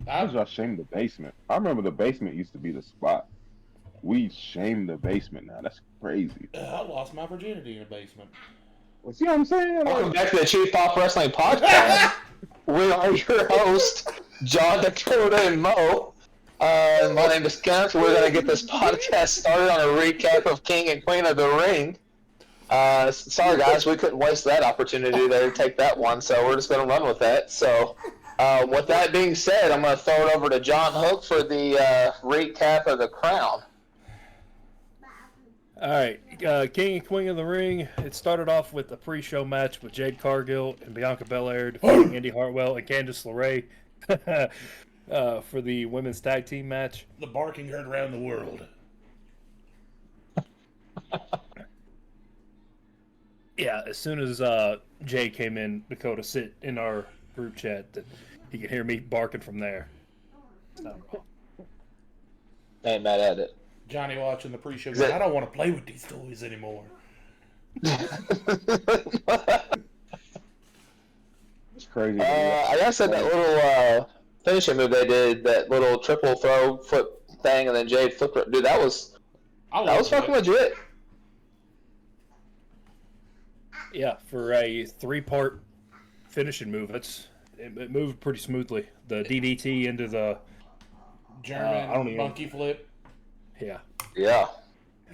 How I did y'all shame the basement? I remember the basement used to be the spot. We shame the basement now. That's crazy. I lost my virginity in the basement. Well, see what I'm saying? Welcome Like, back to the Chief Pop Wrestling Podcast. We are your hosts, John, Dakota, and Mo. My name is Kenneth. We're going to get this podcast started on a recap of King and Queen of the Ring. Sorry, guys, we couldn't waste that opportunity there to take that one, so we're just going to run with that. So, with that being said, I'm going to throw it over to John Hook for the recap of the Crown. All right, King and Queen of the Ring. It started off with a pre-show match with Jade Cargill and Bianca Belair defeating Indy Hartwell and Candice LeRae for the women's tag team match. The barking heard around the world. Yeah, as soon as Jay came in, Dakota sit in our group chat, that he could hear me barking from there. It's not wrong. Ain't mad at it. Johnny watching the pre-show going, I don't want to play with these toys anymore. it's crazy. I guess that little finishing move they did, that little triple throw foot thing, and then Jade flipped it. Dude, that was fucking legit. Yeah, for a 3-part finishing move, it moved pretty smoothly. The DDT into the German monkey flip. Yeah. Yeah.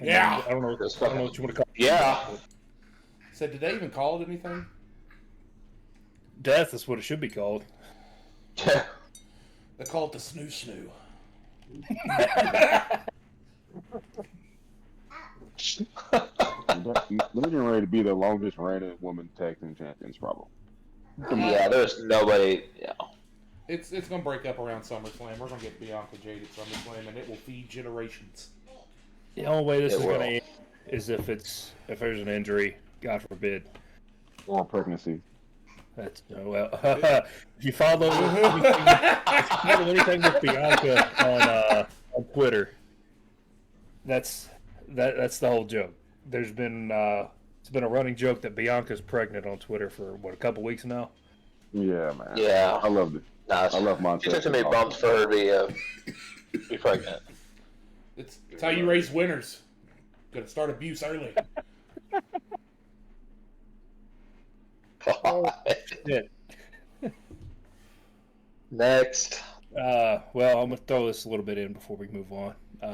Yeah. I don't know what you want to call it. Yeah. So did they even call it anything? Death is what it should be called. Yeah. They call it the snoo snoo. They're getting ready to be the longest reigning women tag team champions, probably. Yeah, there's nobody. Yeah. It's gonna break up around SummerSlam. We're gonna get Bianca Jade at SummerSlam, and it will feed generations. The only way this is going to end is if there's an injury, God forbid, Or pregnancy. That's well. If you follow anything with Bianca on Twitter, that's the whole joke. There's been it's been a running joke that Bianca's pregnant on Twitter for a couple weeks now. Yeah, man. Yeah. I loved it. Nah, I love Montez. It took too many bumps for her to be pregnant. It's how you raise winners. Gotta start abuse early. Yeah. Next. Well, I'm gonna throw this a little bit in before we move on.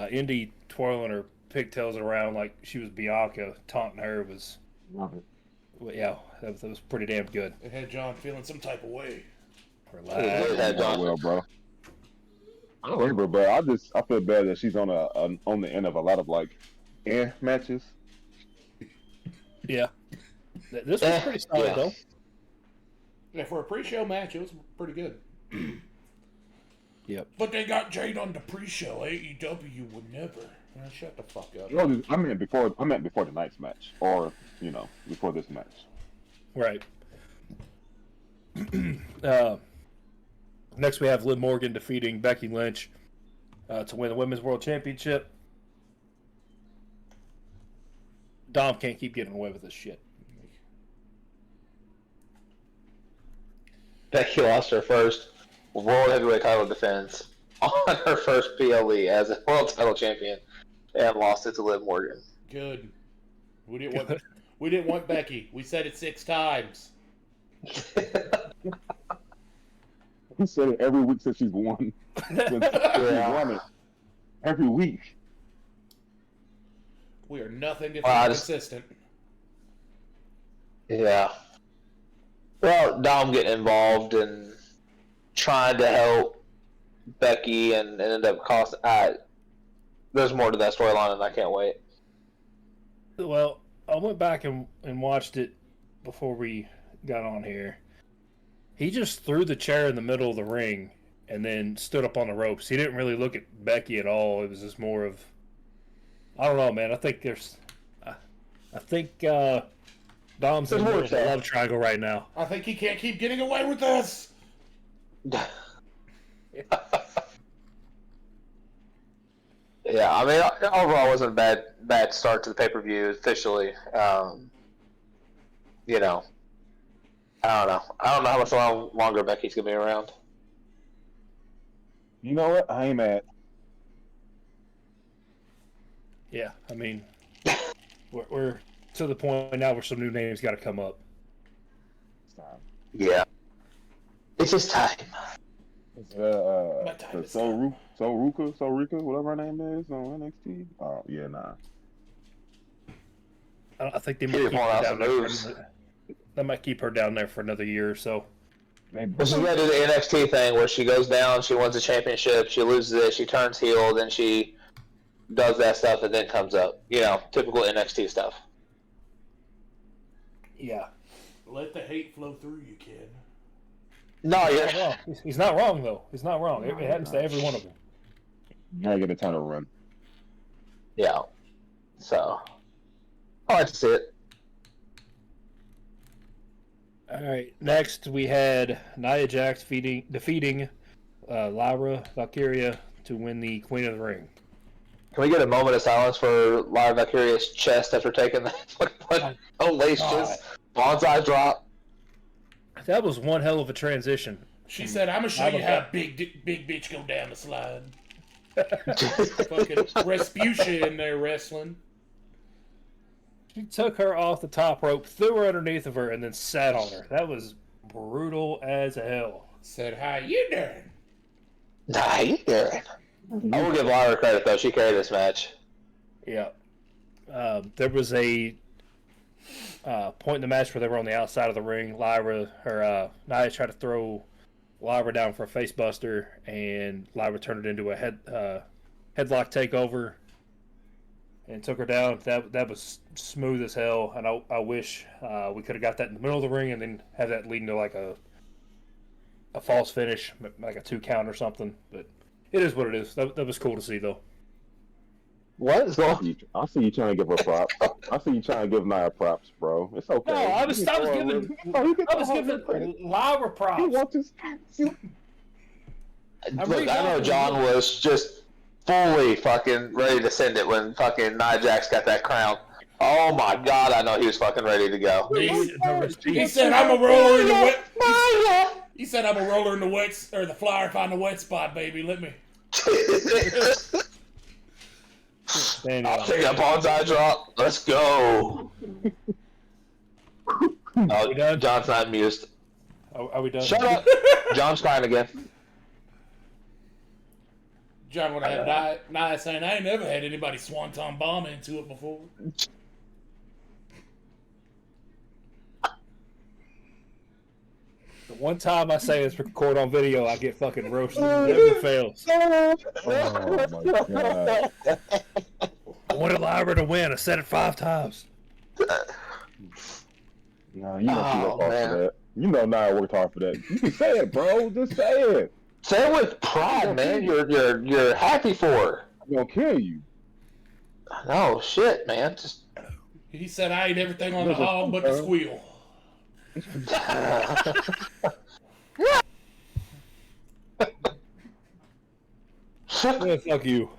Indy twirling her pigtails around like she was Bianca, taunting her was. Love it. Well, yeah, that was pretty damn good. It had John feeling some type of way. Relax. Well, bro. I don't remember, but I feel bad that she's on the end of a lot of like matches. Yeah, this was pretty solid though. Yeah, for a pre-show match, it was pretty good. Yep. But they got Jade on the pre-show. AEW would never. Shut the fuck up. No, I meant before tonight's match, or before this match. Right. Next, we have Liv Morgan defeating Becky Lynch to win the Women's World Championship. Dom can't keep getting away with this shit. Becky lost her first World Heavyweight title defense on her first PLE as a World Title Champion, and lost it to Liv Morgan. Good. We didn't want Becky. We said it 6 times. He said it every week since she's won. She's won it every week. We are nothing if Well, not consistent. Yeah. Well, Dom getting involved and trying to help Becky and ended up costing. There's more to that storyline, and I can't wait. Well, I went back and watched it before we got on here. He just threw the chair in the middle of the ring and then stood up on the ropes. He didn't really look at Becky at all. It was just more of, I don't know, man. I think Dom's in more of a love triangle right now. I think he can't keep getting away with this. Yeah, I mean, overall, it wasn't a bad start to the pay-per-view officially. You know, I don't know. I don't know how much longer Becky's gonna be around. You know what? I ain't mad. Yeah, I mean, we're to the point now where some new names got to come up. Yeah. It's just time. My time is come. Sorika, whatever her name is on NXT. Oh yeah, nah. I think they She might just keep want her out down some there. moves. They might keep her down there for another year or so. Well, she's got to do the NXT thing where she goes down, she wins a championship, she loses it, she turns heel, then she does that stuff and then comes up. You know, typical NXT stuff. Yeah. Let the hate flow through you, kid. No, He's yeah. not wrong. He's not wrong, though. He's not wrong. It happens to every one of them. I ain't get a ton of run. Yeah. So, I like to see it. All right. Next, we had Nia Jax defeating Lyra Valkyria to win the Queen of the Ring. Can we get a moment of silence for Lyra Valkyria's chest after taking that hellacious bonsai drop? That was one hell of a transition. She said, "I'm gonna show you how big bitch go down the slide." Fucking Respucia in there wrestling. She took her off the top rope, threw her underneath of her, and then sat on her. That was brutal as hell. Said, "How you doing?" Nah, you good. I will give Lyra credit, though. She carried this match. Yeah. There was a point in the match where they were on the outside of the ring. Nia tried to throw Lyra down for a face buster, and Lyra turned it into a headlock takeover and took her down. That was smooth as hell, and I wish we could have got that in the middle of the ring and then have that leading to like a false finish, like a 2 count or something. But it is what it is. That was cool to see, though. What is going on? I see you trying to give her props. I see you trying to give Nia props, bro. It's okay. No, I was giving Lyra props. Look, I know John was just fully fucking ready to send it when fucking Nia Jax got that crown. Oh my god, I know he was fucking ready to go. He said, "I'm a roller in the wet." He said, "I'm a roller in the wet or the flyer find the wet spot, baby. Let me." I'll take a bonsai drop. Let's go. Oh, done? John's not amused. Are we done? Shut up. John's crying again. John would have had Nia saying, "I ain't never had anybody swanton bomb into it before." The one time I say it's record on video, I get fucking roasted. It never fails. Oh my god. I wanted Lyra to win. I said it 5 times. Nah, you know she worked hard for that. You know Nia worked hard for that. You can say it, bro. Just say it. Say it with pride, man. You're happy for her. I'm gonna kill you. No shit, man. Just He said, "I ate everything on the hog but the squeal." Yeah, fuck you.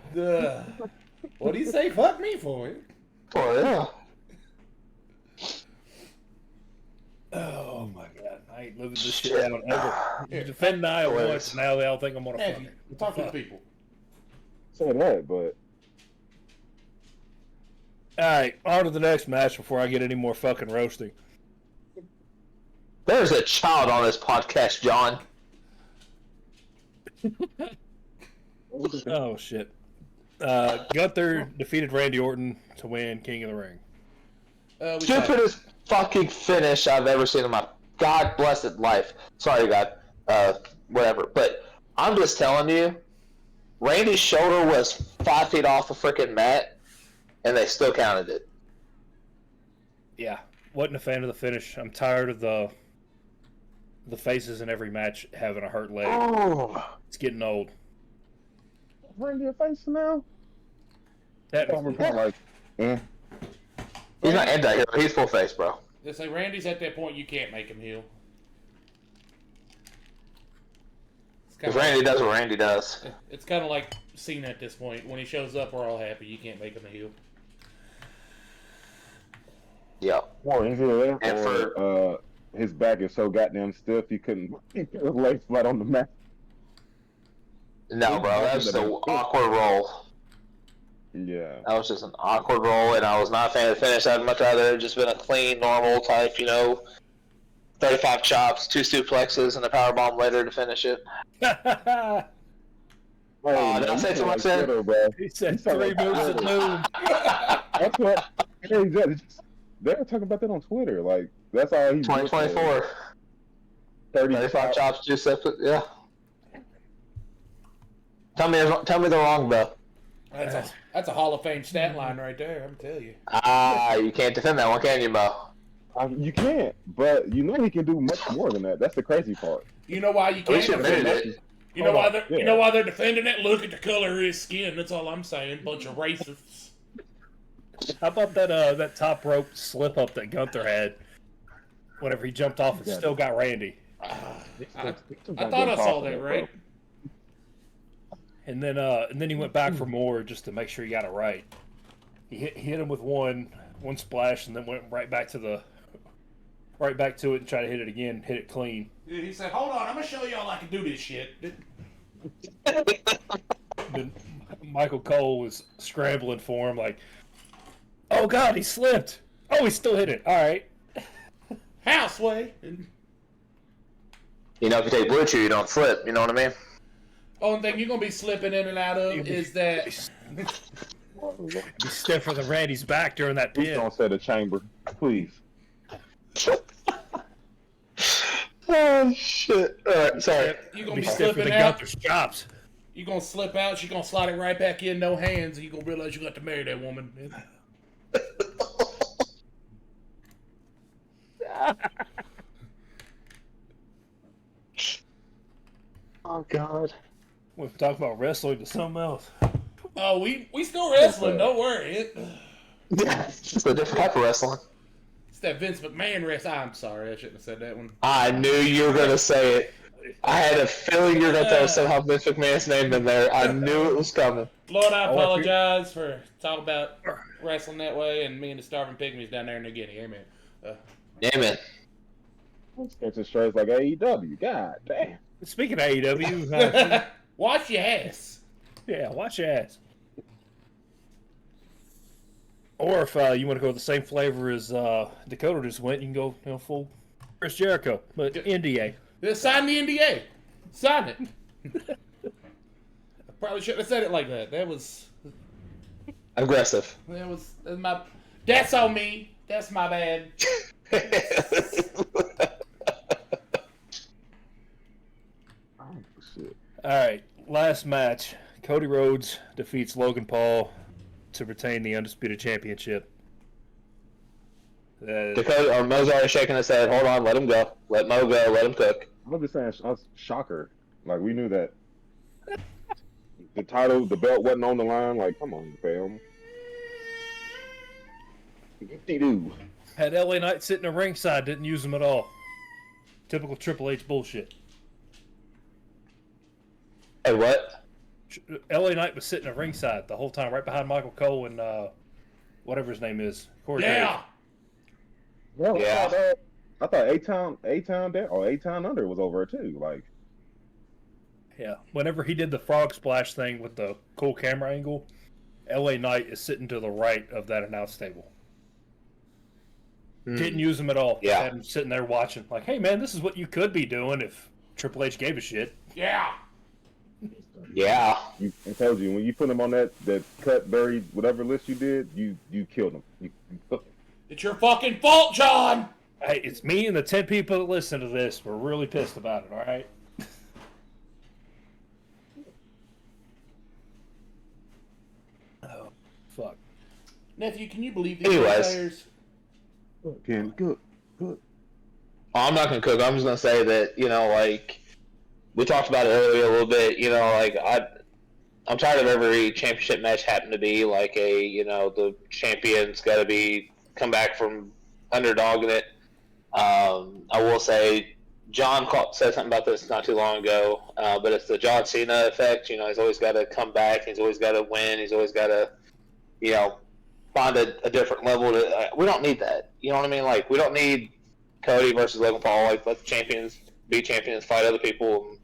What do you say? Fuck me for it. Oh yeah. Oh my god, I ain't living this shit down ever. You defend Nia once, now they all think I'm gonna fuck Hey, it. talk to the people. Say that, but Alright, on to the next match before I get any more fucking roasting. There's a child on this podcast, John. Oh shit. Gunther defeated Randy Orton to win King of the Ring. Stupidest fucking finish I've ever seen in my god blessed life. Sorry, God. Whatever. But I'm just telling you, Randy's shoulder was 5 feet off the freaking mat, and they still counted it. Yeah, wasn't a fan of the finish. I'm tired of the faces in every match having a hurt leg. Oh. It's getting old. Randy a face now. That Like, He's not anti-hero. He's full face, bro. They say Randy's at that point you can't make him heel. Because Randy does what Randy does. It's kind of like Cena at this point. When he shows up, we're all happy. You can't make him a heel. Yeah. or either that, And or his back is so goddamn stiff he couldn't get his legs flat on the mat. No, bro, that was just an awkward roll. Yeah. That was just an awkward roll, and I was not a fan of the finish. I'd much rather have just been a clean, normal type, 35 chops, 2 suplexes, and a power bomb later to finish it. Oh, did I say too much there? He said 3 moves at noon. That's what. Hey, they were talking about that on Twitter. Like, that's all he's 2024. 35 chops, 2 separate. Yeah. Tell me they're wrong, bro. That's a Hall of Fame stat line right there. I'm telling you. You can't defend that one, can you, Mo? You can't, but you know he can do much more than that. That's the crazy part. You know why you can't defend it? You know why they're defending it? Look at the color of his skin. That's all I'm saying. Bunch of racists. How about that top rope slip up that Gunther had? Whenever he jumped off, it still got Randy. I thought I saw that, right? And then he went back for more just to make sure he got it right. He hit him with one splash, and then went right back to it and tried to hit it again. Hit it clean. Dude, he said, "Hold on, I'm gonna show y'all I can do this shit." Then Michael Cole was scrambling for him, like, "Oh God, he slipped! Oh, he still hit it. All right." Houseway. If you take Blue Chew, you don't slip. You know what I mean? Only thing you're gonna be slipping in and out of is that. Be stiffer than Randy's back during that Please pin. don't set a chamber, please. Oh shit! All right, sorry. You're gonna Be be stiffer slipping than out. Gunther's chops. You're gonna slip out. She's gonna slide it right back in, no hands, and you're gonna realize you got to marry that woman. Oh God. We're talking about wrestling to something else. Oh, we still wrestling. Don't worry. Yeah, it's just a different type of wrestling. It's that Vince McMahon wrestling. I'm sorry, I shouldn't have said that one. I knew you were gonna say it. I had a feeling you were gonna throw somehow Vince McMahon's name in there. I knew it was coming. Lord, I apologize for talking about wrestling that way, and me and the starving pygmies down there in New Guinea. Amen. Damn it. Catching strays like AEW. God damn. Speaking of AEW, Watch your ass. yeah, watch your ass. Or if you want to go the same flavor as Dakota just went, you can go full Chris Jericho, but NDA. Sign the NDA. Sign it. I probably shouldn't have said it like that. That was Aggressive. my. That's on me. That's my bad. All right, last match. Cody Rhodes defeats Logan Paul to retain the Undisputed Championship. Dakota, Mo's already shaking his head. Hold on, let him go. Let Mo go. Let him cook. I'm just saying, shocker. Like, we knew that. The title, the belt wasn't on the line. Like, come on, fam. Doo. Had LA Knight sitting at ringside, didn't use them at all. Typical Triple H bullshit. Hey, what? LA Knight was sitting at ringside the whole time, right behind Michael Cole and whatever his name is. Corey Yeah. Well, Yeah. I thought A-Town there or A-Town under was over too. Like, Yeah. Whenever he did the frog splash thing with the cool camera angle, LA Knight is sitting to the right of that announce table. Didn't use him at all. Yeah. Had him sitting there watching, like, hey man, this is what you could be doing if Triple H gave a shit. Yeah. Yeah. I told you, when you put him on that cut, buried, whatever list you did, you killed him. You cooked him. It's your fucking fault, John. Hey, it's me and the 10 people that listen to this. We're really pissed about it, all right? Oh, fuck. Nephew, can you believe these Anyways. players? Good. I'm not gonna cook. I'm just gonna say that like we talked about it earlier a little bit. Like I'm tired of every championship match having to be like the champion's got to come back from underdog in it. I will say John said something about this not too long ago, but it's the John Cena effect. He's always got to come back. He's always got to win. He's always got to find a different level. We don't need that. You know what I mean? Like, we don't need Cody versus Logan Paul. Like, let the champions be champions, fight other people.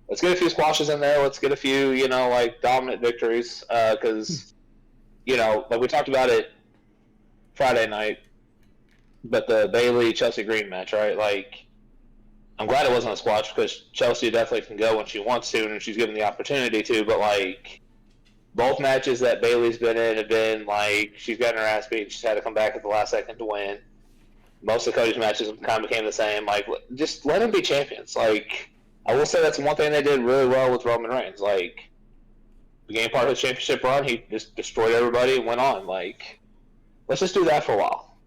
let's get a few squashes in there. Let's get a few, like dominant victories. Because, like we talked about it Friday night, but the Bailey Chelsea Green match, right? Like, I'm glad it wasn't a squash because Chelsea definitely can go when she wants to and she's given the opportunity to. But like, both matches that Bailey's been in have been like she's gotten her ass beat. She's had to come back at the last second to win. Most of Cody's matches kind of became the same. Like, just let them be champions. Like, I will say that's one thing they did really well with Roman Reigns. Like, beginning part of his championship run, he just destroyed everybody and went on. Like, let's just do that for a while.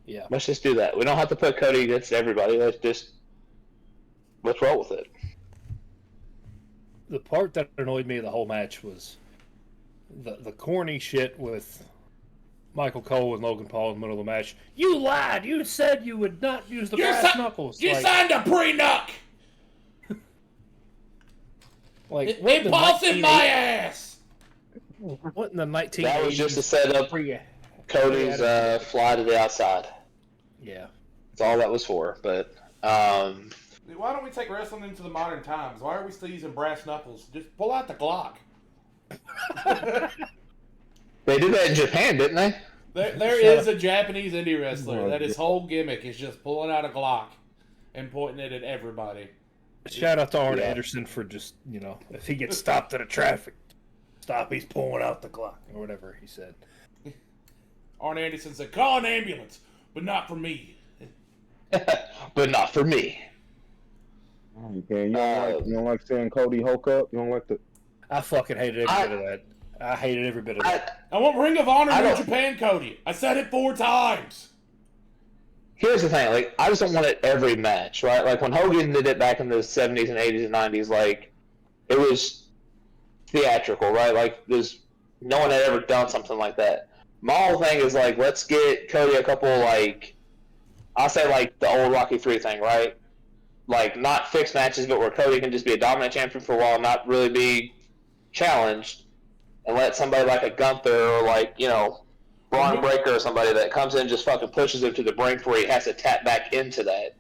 Yeah. Let's just do that. We don't have to put Cody against everybody. Let's roll with it. The part that annoyed me the whole match was the corny shit with Michael Cole and Logan Paul in the middle of the match. You lied. You said you would not use the brass knuckles. You signed a pre-nuck. Like, It pulls in my ass. What in the 1980s? That was just to set up Cody's fly to the outside. Yeah. That's all that was for. But Why don't we take wrestling into the modern times? Why are we still using brass knuckles? Just pull out the Glock. they did that in Japan, didn't they? There is a Japanese indie wrestler that his whole gimmick is just pulling out a Glock and pointing it at everybody. Shout out to Arn Anderson for just, if he gets stopped at a traffic stop, he's pulling out the Glock or whatever he said. Arn Anderson said, call an ambulance, but not for me. But not for me. Okay, you don't like seeing Cody Hulk up? You don't like the... I fucking hated every bit of that. I hated every bit of that. I want Ring of Honor New Japan Cody. I said it 4 times. Here's the thing, like, I just don't want it every match, right? Like, when Hogan did it back in the 70s and 80s and 90s, like, it was theatrical, right? Like, no one had ever done something like that. My whole thing is, like, let's get Cody a couple, like, I'll say, like, the old Rocky 3 thing, right? Like, not fixed matches, but where Cody can just be a dominant champion for a while, not really be challenged, and let somebody like a Gunther or, like, Braun Breaker or somebody that comes in and just fucking pushes him to the brink where he has to tap back into that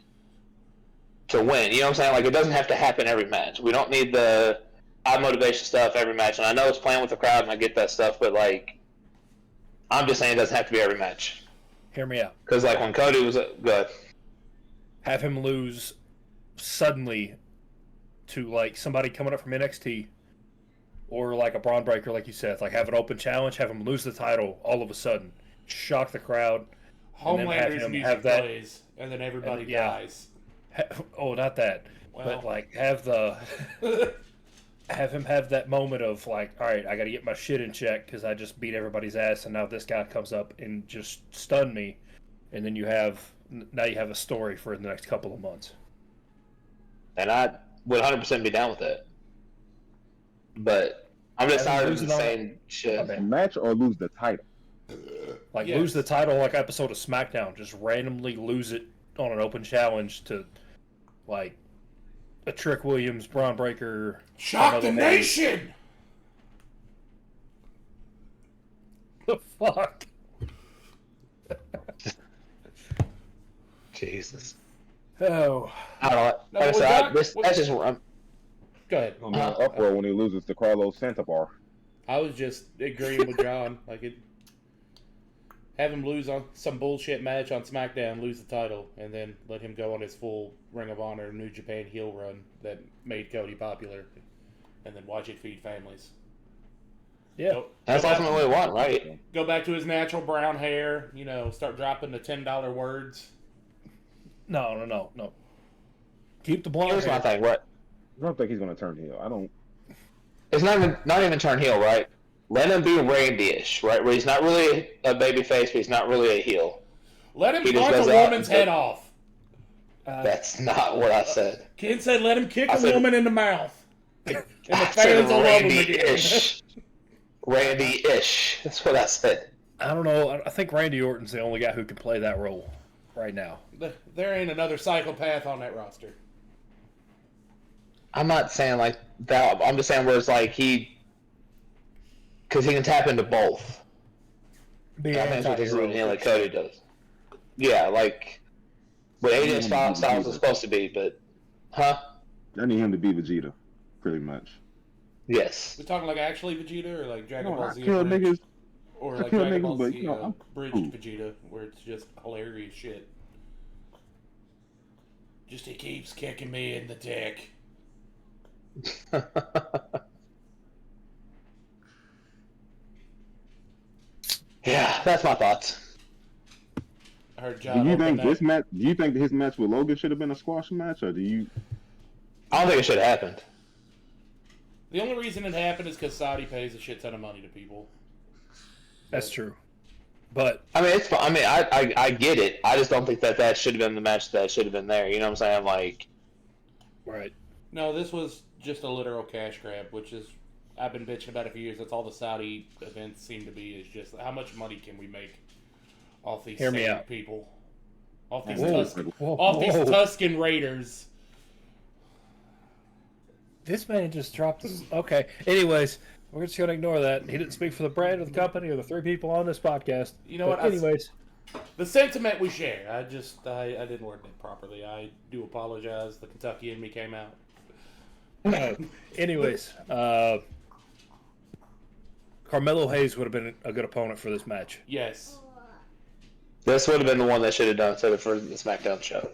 to win. You know what I'm saying? Like, it doesn't have to happen every match. We don't need the high motivation stuff every match. And I know it's playing with the crowd, and I get that stuff, but, like, I'm just saying it doesn't have to be every match. Hear me out. Because, like, when Cody was good, have him lose suddenly to, like, somebody coming up from NXT or, like, a Braun Breaker, like you said. Like, have an open challenge, have him lose the title all of a sudden. Shock the crowd. Homelander's music plays, and then everybody dies. Not that. Well. But, like, have him have that moment of, like, all right, I got to get my shit in check because I just beat everybody's ass, and now this guy comes up and just stunned me. And then you have a story for the next couple of months. And I would 100% be down with that. But I'm just tired of the same shit. Match or lose the title? Like, lose the title like episode of SmackDown. Just randomly lose it on an open challenge to, like, a Trick Williams, Braun Breaker. Shock the nation! The fuck? Jesus. Oh. I don't know. That's just... Go ahead. Uproar when he loses to Carlos Santabar. I was just agreeing with John. Have him lose on some bullshit match on SmackDown, lose the title, and then let him go on his full Ring of Honor New Japan heel run that made Cody popular, and then watch it feed families. Yeah. That's ultimately what we want, right? Go back to his natural brown hair, start dropping the $10 words. No. Keep the blonde Here's hair. my thing, what? I don't think he's going to turn heel. I don't... It's not even turn heel, right? Let him be Randy-ish, right? Where he's not really a babyface, but he's not really a heel. Let him knock a woman's head off. That's not what I said. Kid said let him kick a woman in the mouth. And the fans will love him again. Randy-ish. That's what I said. I don't know. I think Randy Orton's the only guy who can play that role right now. There ain't another psychopath on that roster. I'm not saying like that. I'm just saying where it's like because he can tap into both. I think that's what like Cody does. Yeah, like what AJ Styles is supposed to be, but I need him to be Vegeta, pretty much. Yes. We talking like actually Vegeta or like Dragon No, Ball I Z kill Bridge? niggas. Or I like kill Dragon niggas, Ball but Z I'm Bridged cool. Vegeta, where it's just hilarious shit. Just he keeps kicking me in the dick. Yeah, that's my thoughts. I heard Do John you open think that. this match? Do you think his match with Logan should have been a squash match, or do you? I don't think it should have happened. The only reason it happened is because Saudi pays a shit ton of money to people. That's true. But I mean, it's. I mean, I get it. I just don't think that should have been the match that should have been there. You know what I'm saying? Like, right. No, this was just a literal cash grab, which is I've been bitching about it for years. That's all the Saudi events seem to be, is just how much money can we make off these Hear me Saudi out. people, off these Whoa, these whoa. Tuscan Raiders. This man just dropped this. Okay. Anyways, we're just going to ignore that. He didn't speak for the brand or the company or the three people on this podcast. You know But what? anyways, The sentiment we share. I didn't word it properly. I do apologize. The Kentucky in me came out. anyways, Carmelo Hayes would have been a good opponent for this match. Yes. this would have been the one they should have done instead of for the SmackDown show.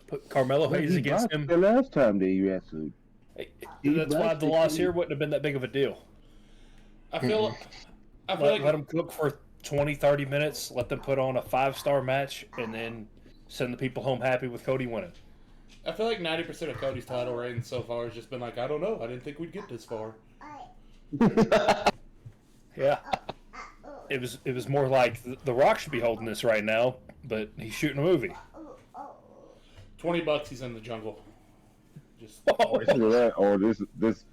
Put Carmelo Hayes He against botched him. the last time that you actually. That's why the loss here wouldn't have been that big of a deal. I feel Let like them cook for 20, 30 minutes, let them put on a 5-star match, and then send the people home happy with Cody winning. I feel like 90% of Cody's title reign so far has just been like, I don't know. I didn't think we'd get this far. Yeah. It was more like The Rock should be holding this right now, but he's shooting a movie. $20, he's in the jungle. Just It's either that or this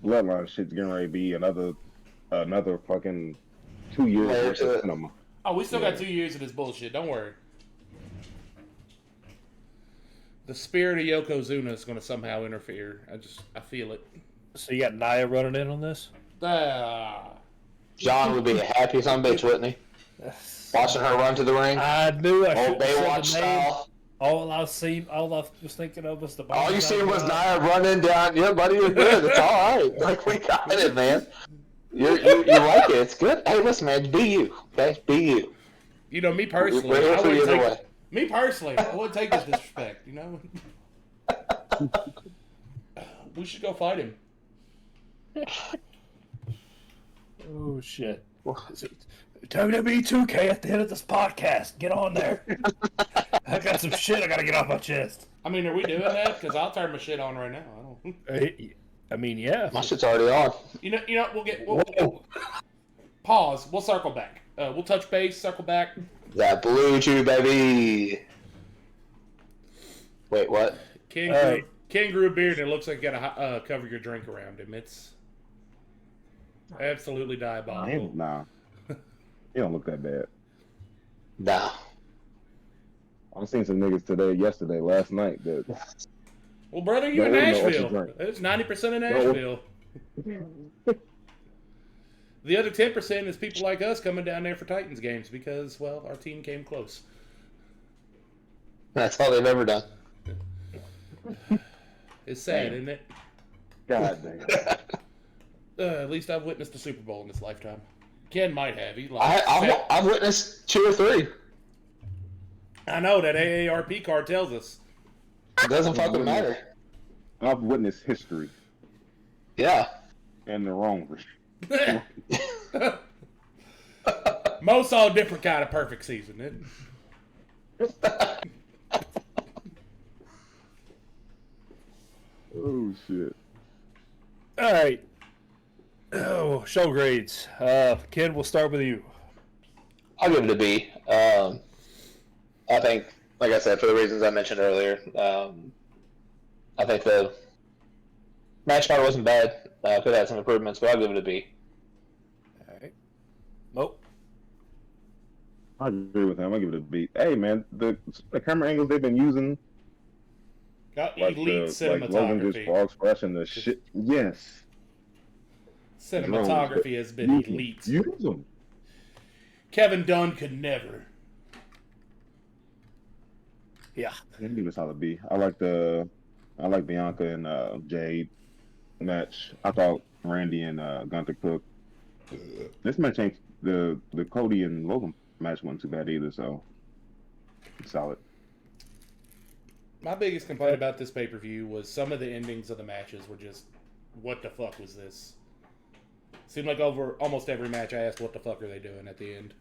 bloodline shit's getting ready to be another fucking 2 years Later worth to of it. cinema. Oh, we still got 2 years of this bullshit. Don't worry. The spirit of Yokozuna is going to somehow interfere. I feel it. So you got Nia running in on this? Ah. John would be a happy son bitch, wouldn't he? Watching her run to the ring. I knew I Old should have Baywatch said the name. style. All I was thinking of was the. All you seen was Nia running down. Yeah, buddy, you're good. It's all right. Like, we got it, man. You like it. It's good. Hey, listen, man. Be you. Okay? Be you. You know, me personally, We're here I for you wouldn't either take, way. me personally, I wouldn't take this disrespect, you know? We should go fight him. Oh shit! WWE 2K at the end of this podcast. Get on there. I got some shit I gotta get off my chest. I mean, are we doing that? Because I'll turn my shit on right now. I don't. I mean, yeah. My shit's already on. You know. We'll pause. We'll circle back. We'll touch base. Circle back. That blue chew, baby. Wait, what? King grew a beard and it looks like you gotta cover your drink around him. It's absolutely diabolical. Nah, he don't look that bad. Nah. I've seen some niggas yesterday, last night that. Well, brother, you in There is no Nashville. extra drink. It's 90% in Nashville. The other 10% is people like us coming down there for Titans games because, well, our team came close. That's all they've ever done. It's sad, Damn. isn't it? God damn. At least I've witnessed a Super Bowl in this lifetime. Ken might have. He like I've witnessed 2 or 3. I know that AARP card tells us. It doesn't fucking matter. I've witnessed history Yeah. and the wrong. Mo saw a different kind of perfect season. Oh shit. All right. Oh, show grades. Ken, we'll start with you. I'll give it a B. I think, like I said, for the reasons I mentioned earlier, I think the match card wasn't bad. Could have had some improvements, but I'll give it a B. All right. Mo. I agree with him. I give it a B. Hey man, the camera angles they've been using, Got like elite like Logan just cinematography. frog splashing the shit. Yes. Cinematography has been elite. Use them. Kevin Dunn could never. Yeah. I give it a solid B. I like the I like Bianca and Jade match. I thought Randy and Gunther Cook. This match ain't the Cody and Logan match wasn't too bad either. So it's solid. My biggest complaint about this pay-per-view was some of the endings of the matches were just, what the fuck was this? Seemed like over almost every match I asked, what the fuck are they doing at the end?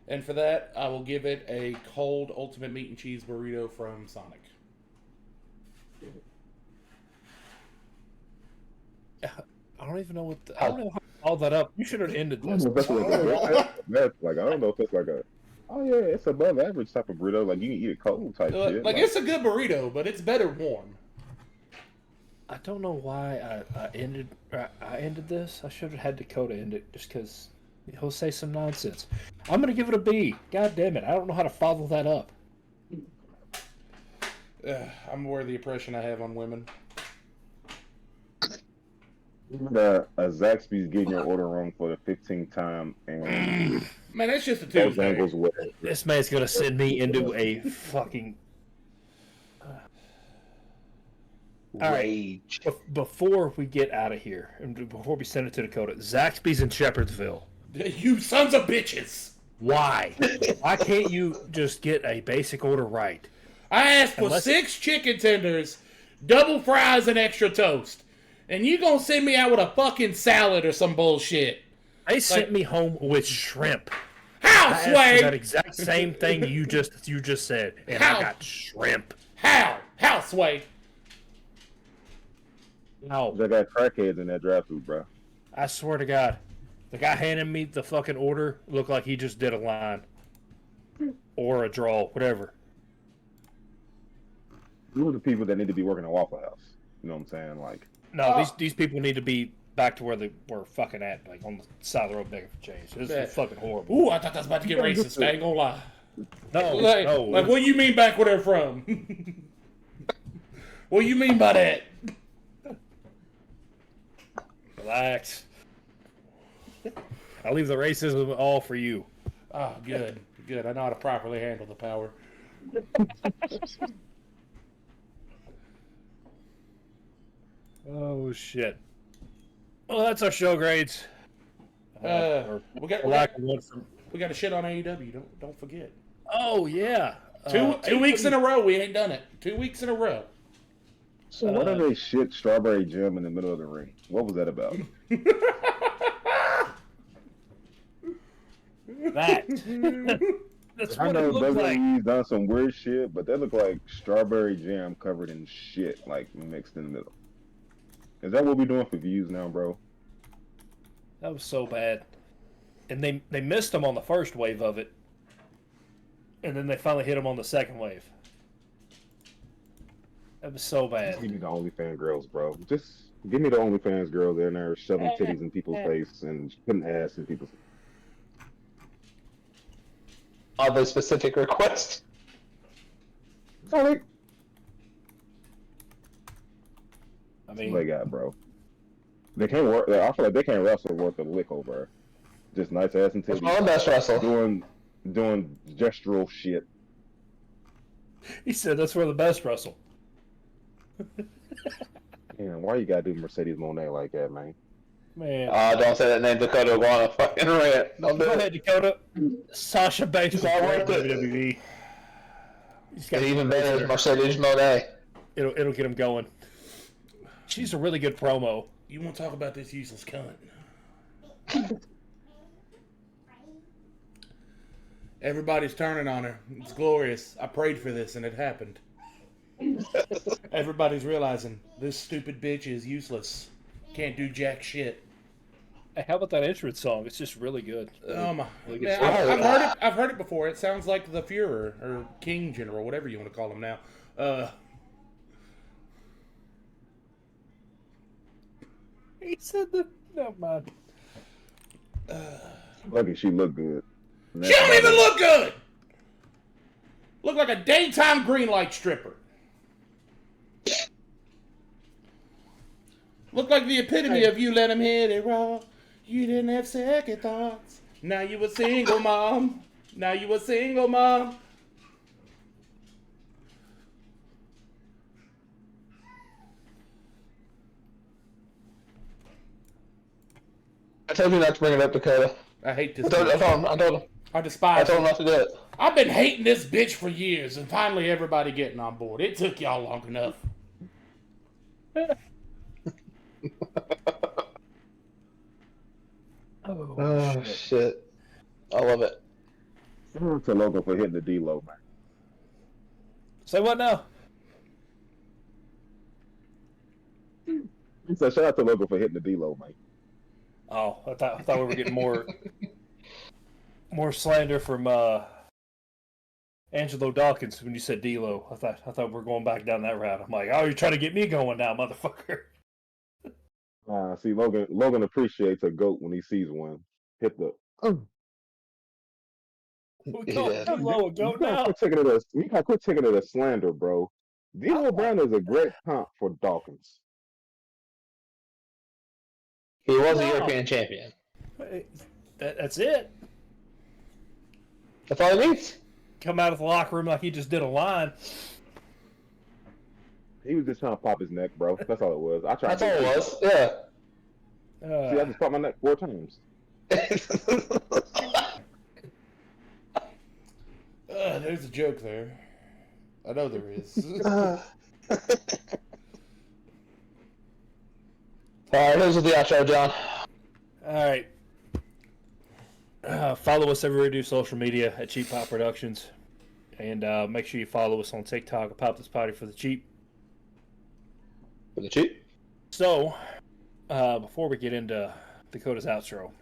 And for that, I will give it a cold ultimate meat and cheese burrito from Sonic. I don't even know what. I don't know how to follow that up. You should have ended I don't this. know if that's like I don't know if it's like a oh yeah, it's above average type of burrito. Like you can eat it cold type shit. Like it's a good burrito, but it's better warm. I don't know why I ended this. I should have had Dakota end it just because he'll say some nonsense. I'm gonna give it a B. God damn it! I don't know how to follow that up. I'm aware of the oppression I have on women. Zaxby's getting your order wrong for the 15th time, and Man, that's just a those Tuesday. angles were This man's gonna send me into a fucking. All right. Rage. Before we get out of here, and before we send it to Dakota, Zaxby's in Shepherdsville. You sons of bitches! Why? Why can't you just get a basic order right? I asked for Unless- 6 chicken tenders, double fries, and extra toast. And you gonna send me out with a fucking salad or some bullshit. They sent me home with shrimp. How, I asked for Sway? that exact same thing you just said, and How? I got shrimp. How? How, Sway? No, they got crackheads in that drive-through, bro. I swear to God, the guy handing me the fucking order looked like he just did a line or a draw, whatever. Those are the people that need to be working at Waffle House. You know what I'm saying? Like, No, these people need to be back to where they were fucking at, like on the side of the road begging for change. This Yeah. is fucking horrible. Ooh, I thought that was about to get racist. I ain't gonna lie. No, Like, no. like, what do you mean back where they're from? What do you mean by that? Relax. I leave the racism all for you. Oh, good. Good. I know how to properly handle the power. Oh shit. Well, that's our show grades. Or We got lack of one from. we got to shit on AEW. Don't forget. Oh yeah. Two weeks in a row we ain't done it. 2 weeks in a row. so what are they shit Strawberry Jim in the middle of the ring? What was that about? That. That's I what know it looked like. WWE's done some weird shit, but that looked like strawberry jam covered in shit, like mixed in the middle. Is that what we doing for views now, bro? That was so bad. And they missed him on the first wave of it. And then they finally hit him on the second wave. That was so bad. Give me the OnlyFans girls, bro. Just give me the OnlyFans girls in there shoving titties in people's face and putting ass in people's. Are they specific requests? Sorry. I mean, They got, bro. They can't work. I feel like they can't wrestle worth a lick over her. Just nice ass and It's my titties. best wrestle. Doing gestural shit. he said that's where the best wrestle. Man, why you gotta do Mercedes Monet like that, man? Man. Don't say that name, Dakota. Go on a fucking rant. Don't do Go it. ahead, Dakota. Sasha Banks is It's not great worth in it. WWE. He's got And even better is Mercedes Monet. It'll get him going. She's a really good promo. You won't talk about this useless cunt. Everybody's turning on her. It's glorious. I prayed for this and it happened. Everybody's realizing this stupid bitch is useless. Can't do jack shit. Hey, how about that entrance song? It's just really good. Oh my! Really good Man, song. I've heard it. I've heard it before. It sounds like the Führer or King General, whatever you want to call him now. He said the. Never mind. Lucky she looked good. She don't even look good. Look like a daytime green light stripper. Look like the epitome of you let him hit it raw. You didn't have second thoughts. Now you a single mom. Now you a single mom. I told you not to bring it up, Dakota. I hate this I told bitch. him I despise not it. to do it. I've been hating this bitch for years, and finally everybody getting on board. It took y'all long enough. Oh, shit. I love it. Shout out to Logan for hitting the D-Lo, man. Say what now? He said, shout out to Logan for hitting the D-Lo, man. Oh, I thought we were getting more slander from Angelo Dawkins when you said D-Lo. I thought we were going back down that route. I'm like, oh, you're trying to get me going now, motherfucker. See, Logan appreciates a goat when he sees one. Hit the. We call D-Lo a goat now. You gotta quit taking it as slander, bro. D-Lo Brown is a great comp for Dawkins. He was a European champion. That's it. That's all he needs. Come out of the locker room like he just did a line. He was just trying to pop his neck, bro. That's all it was. That's all it was. Yeah. See, I just popped my neck 4 times. There's a joke there. I know there is. All right, here's the outro, John. All right. Follow us everywhere we do social media at Cheap Pop Productions. And make sure you follow us on TikTok at Pop This Potty for the Cheap. For the cheap. So, before we get into Dakota's outro,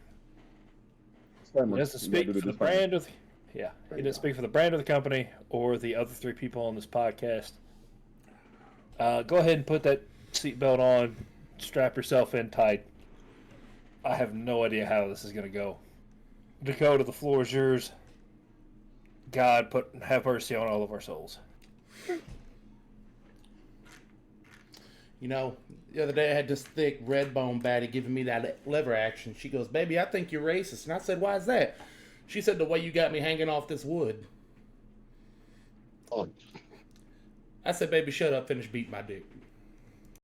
he doesn't speak for the brand of he doesn't speak for the brand of the company or the other 3 people on this podcast. Go ahead and put that seatbelt on, strap yourself in tight. I have no idea how this is going to go. Dakota, the floor is yours. God, have mercy on all of our souls. You know, the other day I had this thick red bone baddie giving me that liver action. She goes, baby, I think you're racist. And I said, why is that? She said, the way you got me hanging off this wood. Oh. I said, baby, shut up, finish beating my dick.